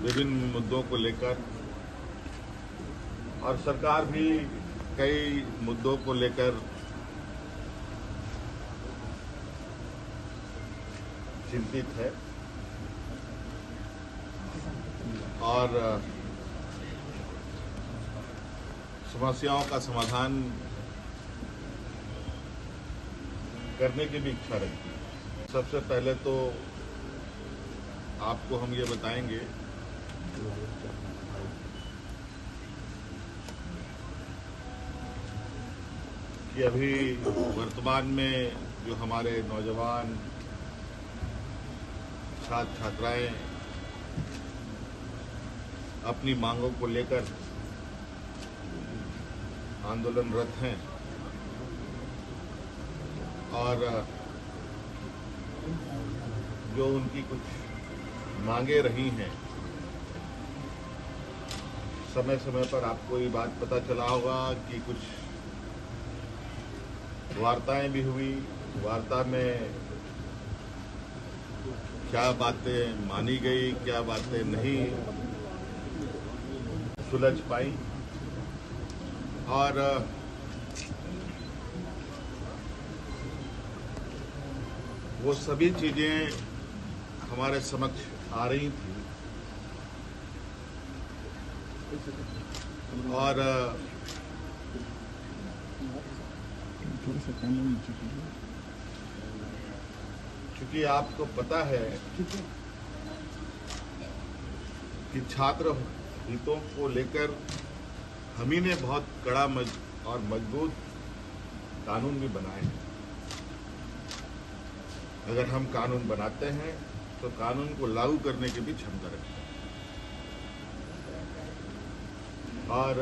विभिन्न मुद्दों को लेकर और सरकार भी कई मुद्दों को लेकर चिंतित है और समस्याओं का समाधान करने की भी इच्छा रखती है। सबसे पहले तो आपको हम ये बताएंगे कि अभी वर्तमान में जो हमारे नौजवान छात्र छात्राएं अपनी मांगों को लेकर आंदोलनरत हैं और जो उनकी कुछ मांगे रही हैं, समय समय पर आपको ये बात पता चला होगा कि कुछ वार्ताएं भी हुई। वार्ता में क्या बातें मानी गई, क्या बातें नहीं सुलझ पाई और वो सभी चीजें हमारे समक्ष आ रही थी और क्योंकि आपको पता है कि छात्र हितों को लेकर हम ही ने बहुत कड़ा और मजबूत कानून भी बनाए हैं। अगर हम कानून बनाते हैं तो कानून को लागू करने की भी क्षमता रखते हैं और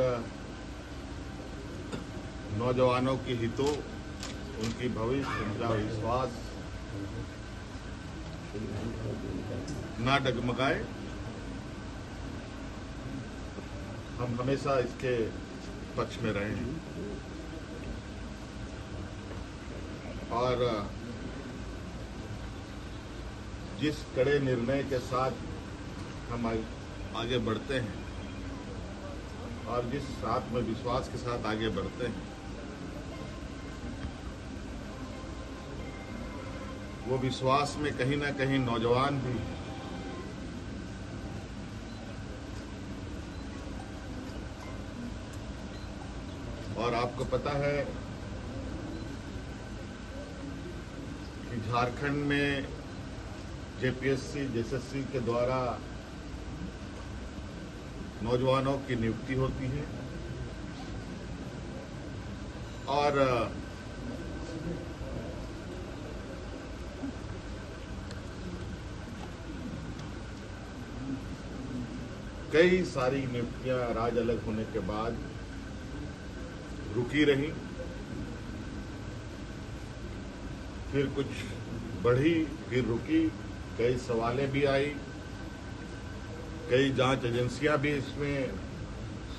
नौजवानों के हितों, उनकी भविष्य, उनका विश्वास ना डगमगाए, हम हमेशा इसके पक्ष में रहे हैं और जिस कड़े निर्णय के साथ हम आगे बढ़ते हैं और जिस आत्मविश्वास के साथ आगे बढ़ते हैं, वो विश्वास में कहीं ना कहीं नौजवान भी हैं। और आपको पता है कि झारखंड में जेपीएससी, जेएसएससी के द्वारा नौजवानों की नियुक्ति होती है और कई सारी नियुक्तियां राज अलग होने के बाद रुकी रही, फिर कुछ बढ़ी, फिर रुकी, कई सवालें भी आई, कई जांच एजेंसियां भी इसमें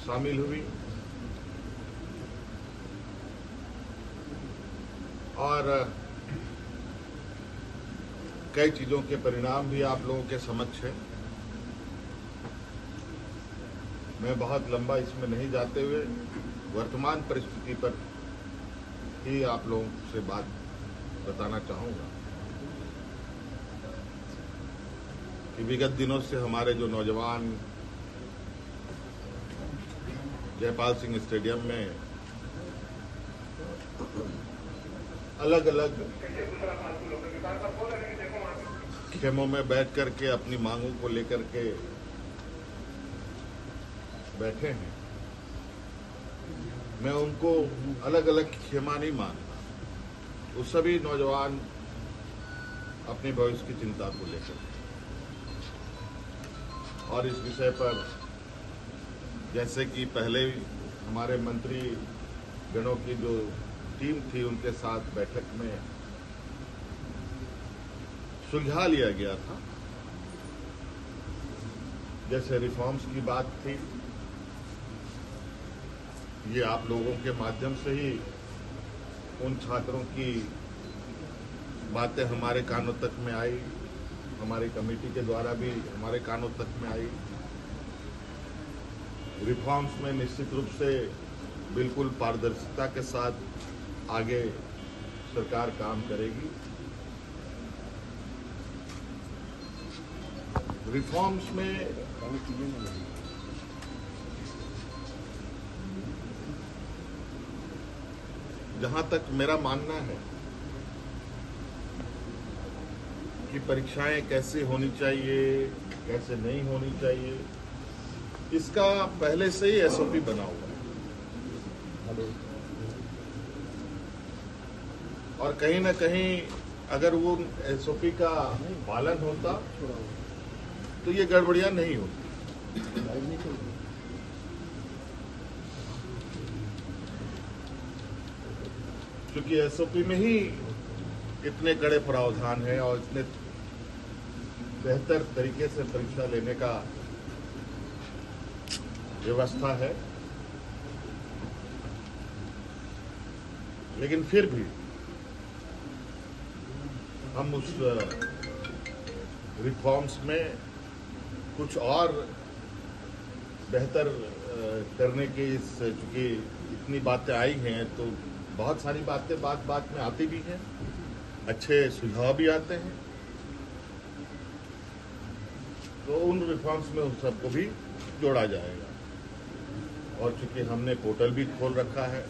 शामिल हुई और कई चीजों के परिणाम भी आप लोगों के समक्ष है। मैं बहुत लंबा इसमें नहीं जाते हुए वर्तमान परिस्थिति पर ही आप लोगों से बात बताना चाहूंगा कि विगत दिनों से हमारे जो नौजवान जयपाल सिंह स्टेडियम में अलग अलग खेमों में बैठ करके अपनी मांगों को लेकर के बैठे हैं, मैं उनको अलग अलग खेमा नहीं मानता। वो सभी नौजवान अपने भविष्य की चिंता को लेकर और इस विषय पर जैसे कि पहले हमारे मंत्री गणों की जो टीम थी उनके साथ बैठक में सुलझा लिया गया था, जैसे रिफॉर्म्स की बात थी, ये आप लोगों के माध्यम से ही उन छात्रों की बातें हमारे कानों तक में आई, हमारी कमेटी के द्वारा भी हमारे कानों तक में आई रिफॉर्म्स में निश्चित रूप से बिल्कुल पारदर्शिता के साथ आगे सरकार काम करेगी। रिफॉर्म्स में जहां तक मेरा मानना है कि परीक्षाएं कैसे होनी चाहिए, कैसे नहीं होनी चाहिए, इसका पहले से ही एसओपी बना हुआ है। और कहीं ना कहीं अगर वो एसओपी का पालन होता तो ये गड़बड़ियां नहीं होती। क्योंकि एसओपी में ही इतने कड़े प्रावधान हैं और इतने बेहतर तरीके से परीक्षा लेने का व्यवस्था है, लेकिन फिर भी हम उस रिफॉर्म्स में कुछ और बेहतर करने की, चूंकि इतनी बातें आई हैं तो बहुत सारी बातें बात में आती भी हैं, अच्छे सुझाव भी आते हैं, तो उन रिफॉर्म्स में उन सबको भी जोड़ा जाएगा। और चूंकि हमने पोर्टल भी खोल रखा है,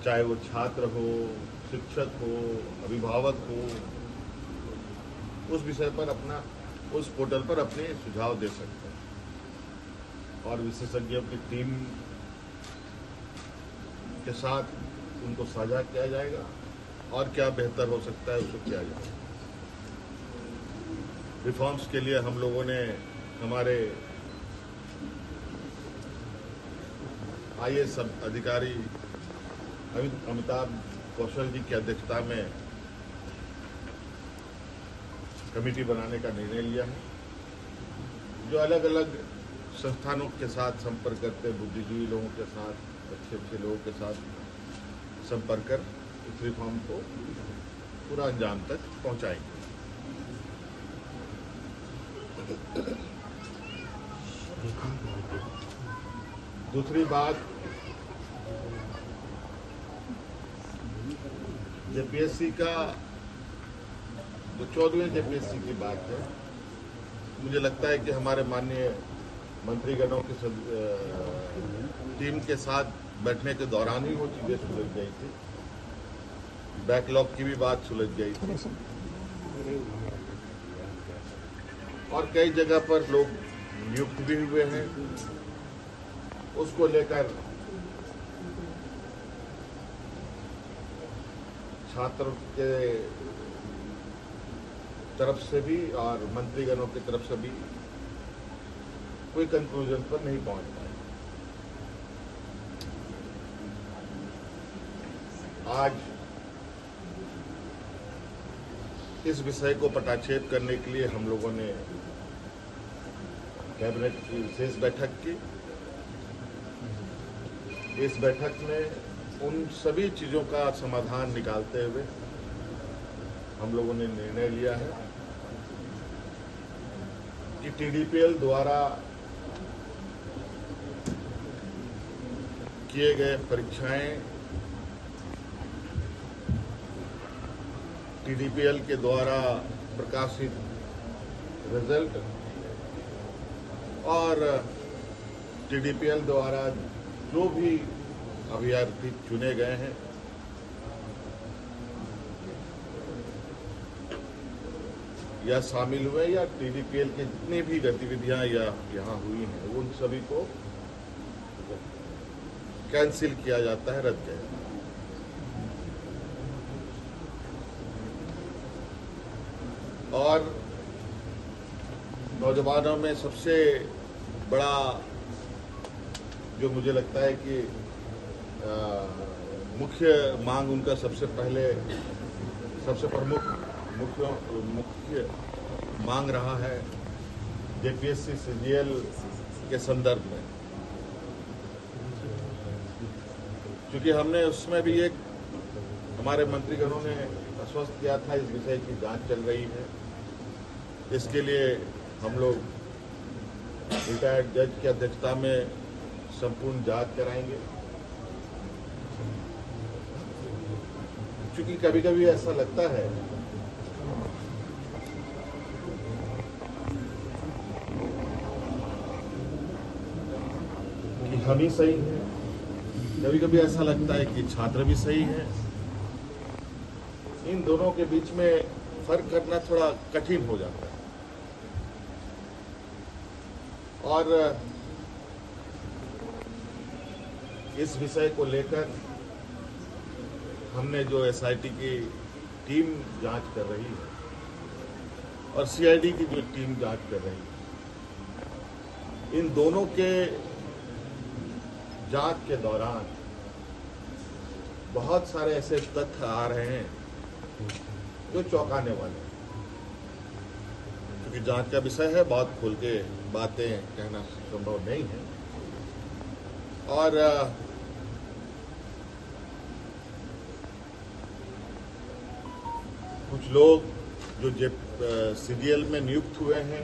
चाहे वो छात्र हो, शिक्षक हो, अभिभावक हो, उस विषय पर उस पोर्टल पर अपने सुझाव दे सकते हैं और विशेषज्ञों की टीम के साथ उनको साझा किया जाएगा और क्या बेहतर हो सकता है उसको किया जाएगा। रिफॉर्म्स के लिए हम लोगों ने हमारे आईएएस अधिकारी अमिताभ कौशल जी की अध्यक्षता में कमेटी बनाने का निर्णय लिया है, जो अलग अलग संस्थानों के साथ संपर्क करते, बुद्धिजीवी लोगों के साथ, अच्छे लोगों के साथ संपर्क कर इस रिफॉर्म को पूरा अंजाम तक पहुंचाएंगे। दूसरी बात, जेपीएससी का जो 14वें जेपीएससी की बात है, मुझे लगता है कि हमारे माननीय मंत्रीगणों की टीम के साथ बैठने के दौरान ही वो चीजें सुलझ गई थी। बैकलॉग की भी बात सुलझ गई थी और कई जगह पर लोग नियुक्त भी हुए हैं। उसको लेकर छात्रों के तरफ से भी और मंत्रीगणों की तरफ से भी कोई कंक्लूजन पर नहीं पहुंच पाए। आज इस विषय को पटाक्षेप करने के लिए हम लोगों ने कैबिनेट की विशेष बैठक की। इस बैठक में उन सभी चीजों का समाधान निकालते हुए हम लोगों ने निर्णय लिया है कि टीडीपीएल द्वारा किए गए परीक्षाएं टीडीपीएल के द्वारा प्रकाशित रिजल्ट और टीडीपीएल द्वारा जो भी अभ्यर्थी चुने गए हैं या शामिल हुए या टीडीपीएल की जितनी भी गतिविधियां या यहाँ हुई हैं उन सभी को कैंसिल किया जाता है, रद्द किया जाता है। और नौजवानों में सबसे बड़ा जो मुझे लगता है कि मुख्य मांग उनका सबसे प्रमुख मुख्य मांग रहा है जेपीएससी सीजीएल के संदर्भ में, क्योंकि हमने उसमें भी एक हमारे मंत्रीगणों ने आश्वस्त किया था इस विषय की जांच चल रही है। इसके लिए हम लोग रिटायर्ड जज की अध्यक्षता में संपूर्ण जांच कराएंगे। क्योंकि कभी कभी ऐसा लगता है कि हम ही सही हैं, कभी कभी ऐसा लगता है कि छात्र भी सही है। इन दोनों के बीच में फर्क करना थोड़ा कठिन हो जाता है। और इस विषय को लेकर हमने जो एसआईटी की टीम जांच कर रही है और सीआईडी की जो टीम जांच कर रही है, इन दोनों के जांच के दौरान बहुत सारे ऐसे तथ्य आ रहे हैं जो चौंकाने वाले हैं। क्योंकि जांच का विषय है, बहुत खुल के बातें कहना संभव नहीं है। और कुछ लोग जो सीडीएल में नियुक्त हुए हैं